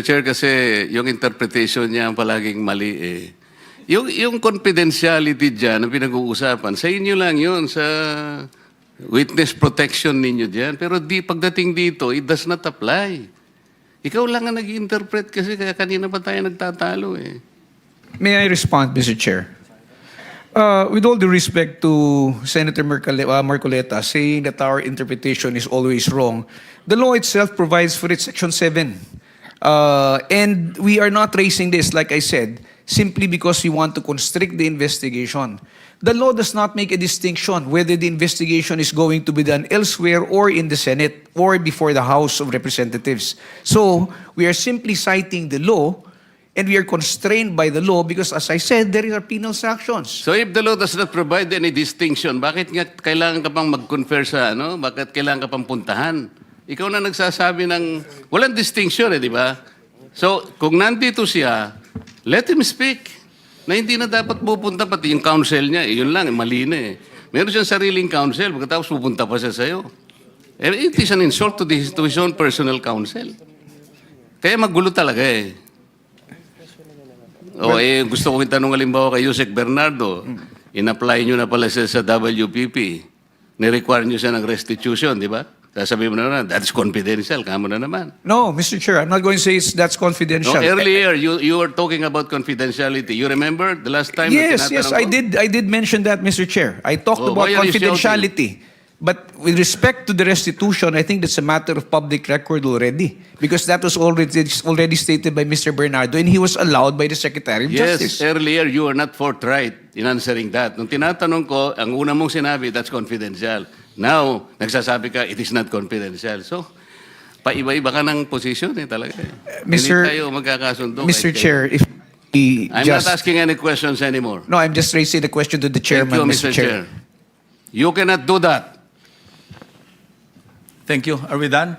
Chair, kasi yung interpretation niya ang palaging mali eh. Yung confidentiality dyan na pinag-uusapan, sa inyo lang yun, sa witness protection ninyo dyan. Pero pagdating dito, it does not apply. Ikaw lang ang nag-interpret kasi kaya kanina pa tayo nagtatalo eh. May I respond, Mr. Chair? With all due respect to Senator Marcoleta saying that our interpretation is always wrong, the law itself provides for it, Section 7. And we are not raising this, like I said, simply because we want to constrict the investigation. The law does not make a distinction whether the investigation is going to be done elsewhere or in the Senate or before the House of Representatives. So we are simply citing the law and we are constrained by the law because, as I said, there are penal sanctions. So if the law does not provide any distinction, bakit nga kailangan ka pang mag-confer sa ano? Bakit kailangan ka pang puntahan? Ikaw na nagsasabi ng walang distinction eh, di ba? So kung nandito siya, let him speak. Na hindi na dapat pupunta pati yung counsel niya. Yun lang, mali na eh. Meron siyang sariling counsel, pagkatapos pupunta pa siya sa'yo. It is an insult to his own personal counsel. Kaya magulo talaga eh. Gusto kong itanong halimbawa kay Yusek Bernardo, in-apply nyo na pala siya sa WPP. Ni-require nyo siya ng restitution, di ba? Sasabihin mo na naman, that's confidential. Kamo na naman. No, Mr. Chair, I'm not going to say that's confidential. No, earlier, you were talking about confidentiality. You remember the last time? Yes, I did mention that, Mr. Chair. I talked about why are you confidentiality. But with respect to the restitution, I think that's a matter of public record already. Because that was already stated by Mr. Bernardo and he was allowed by the Secretary of Justice. Yes, earlier you were not forthright in answering that. Nung tinatanong ko, ang una mong sinabi, that's confidential. Now, nagsasabi ka, it is not confidential. So, paiba-iba ka ng position eh talaga eh. Hindi tayo magkakasundo. Mr. Chair, if I'm not asking any questions anymore. No, I'm just raising the question to the chairman, Thank you, Mr. Chair. You cannot do that. Thank you. Are we done?